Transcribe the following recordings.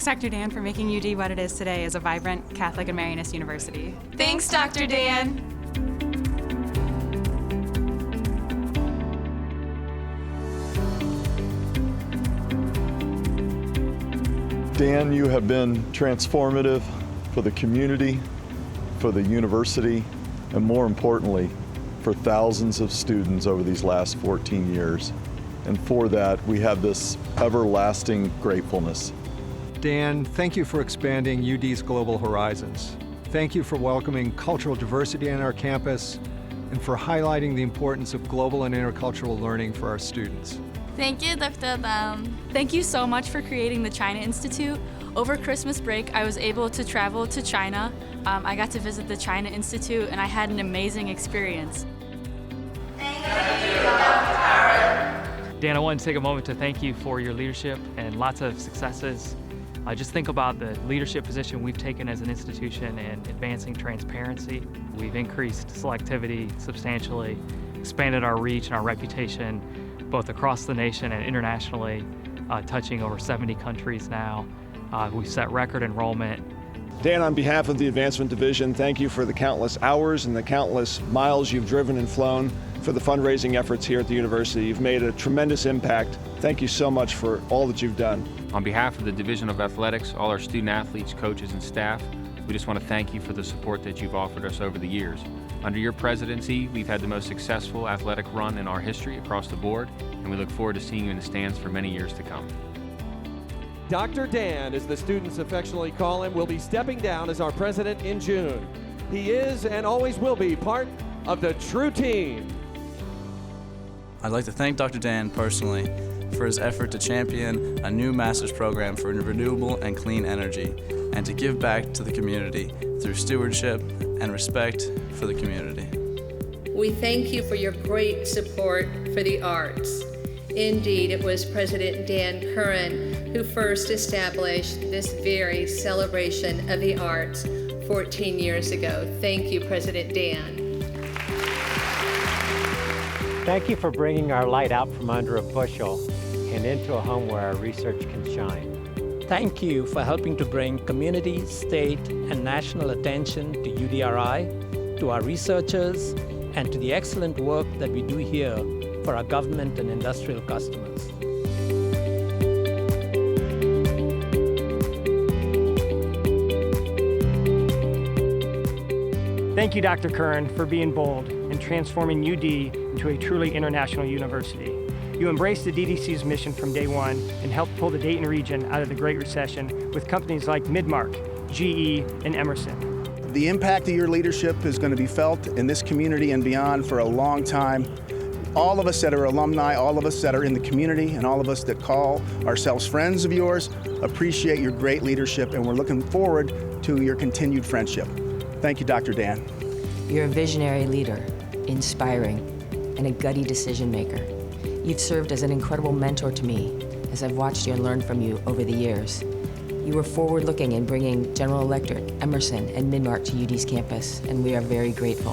Thanks, Dr. Dan, for making UD what it is today as a vibrant Catholic and Marianist university. Thanks, Dr. Dan. Dan, you have been transformative for the community, for the university, and more importantly, for thousands of students over these last 14 years. And for that, we have this everlasting gratefulness. Dan, thank you for expanding UD's global horizons. Thank you for welcoming cultural diversity on our campus and for highlighting the importance of global and intercultural learning for our students. Thank you, Dr. Dan. Thank you so much for creating the China Institute. Over Christmas break, I was able to travel to China. I got to visit the China Institute, and I had an amazing experience. Thank you, Dr. Karen. Dan, I want to take a moment to thank you for your leadership and lots of successes. Just think about the leadership position we've taken as an institution in advancing transparency. We've increased selectivity substantially, expanded our reach and our reputation both across the nation and internationally, touching over 70 countries now. We've set record enrollment. Dan, on behalf of the Advancement Division, thank you for the countless hours and the countless miles you've driven and flown for the fundraising efforts here at the university. You've made a tremendous impact. Thank you so much for all that you've done. On behalf of the Division of Athletics, all our student athletes, coaches, and staff, we just want to thank you for the support that you've offered us over the years. Under your presidency, we've had the most successful athletic run in our history across the board, and we look forward to seeing you in the stands for many years to come. Dr. Dan, as the students affectionately call him, will be stepping down as our president in June. He is and always will be part of the true team. I'd like to thank Dr. Dan personally for his effort to champion a new master's program for renewable and clean energy and to give back to the community through stewardship and respect for the community. We thank you for your great support for the arts. Indeed, it was President Dan Curran who first established this very celebration of the arts 14 years ago. Thank you, President Dan. Thank you for bringing our light out from under a bushel and into a home where our research can shine. Thank you for helping to bring community, state, and national attention to UDRI, to our researchers, and to the excellent work that we do here for our government and industrial customers. Thank you, Dr. Curran, for being bold and transforming UD into a truly international university. You embraced the DDC's mission from day one and helped pull the Dayton region out of the Great Recession with companies like Midmark, GE, and Emerson. The impact of your leadership is going to be felt in this community and beyond for a long time. All of us that are alumni, all of us that are in the community, and all of us that call ourselves friends of yours appreciate your great leadership, and we're looking forward to your continued friendship. Thank you, Dr. Dan. You're a visionary leader, inspiring, and a gutty decision maker. You've served as an incredible mentor to me as I've watched you and learned from you over the years. You were forward-looking in bringing General Electric, Emerson, and Midmark to UD's campus, and we are very grateful.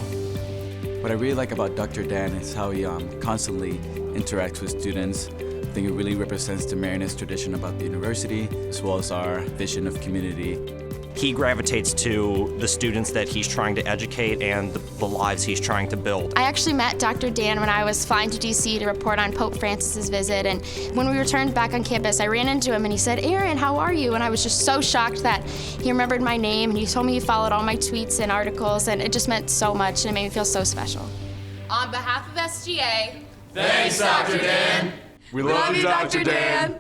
What I really like about Dr. Dan is how he constantly interacts with students. I think it really represents the Marianist tradition about the university, as well as our vision of community. He gravitates to the students that he's trying to educate and the lives he's trying to build. I actually met Dr. Dan when I was flying to DC to report on Pope Francis's visit, and when we returned back on campus, I ran into him and he said, "Erin, how are you?" And I was just so shocked that he remembered my name, and he told me he followed all my tweets and articles, and it just meant so much, and it made me feel so special. On behalf of SGA, thanks, Dr. Dan. We love you, Dr. Dan.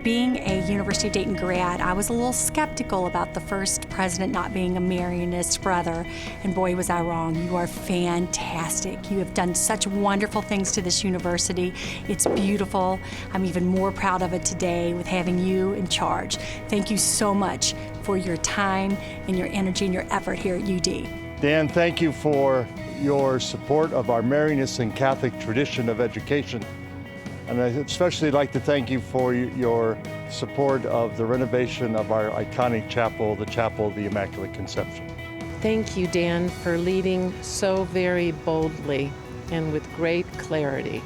Being a University of Dayton grad, I was a little skeptical about the first president not being a Marianist brother, and boy was I wrong. You are fantastic. You have done such wonderful things to this university. It's beautiful. I'm even more proud of it today with having you in charge. Thank you so much for your time and your energy and your effort here at UD. Dan, thank you for your support of our Marianist and Catholic tradition of education. And I'd especially like to thank you for your support of the renovation of our iconic chapel, the Chapel of the Immaculate Conception. Thank you, Dan, for leading so very boldly and with great clarity,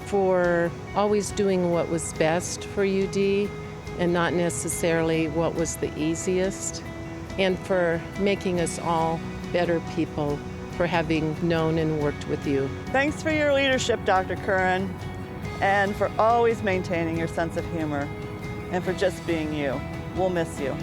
for always doing what was best for UD and not necessarily what was the easiest, and for making us all better people for having known and worked with you. Thanks for your leadership, Dr. Curran, and for always maintaining your sense of humor, and for just being you. We'll miss you.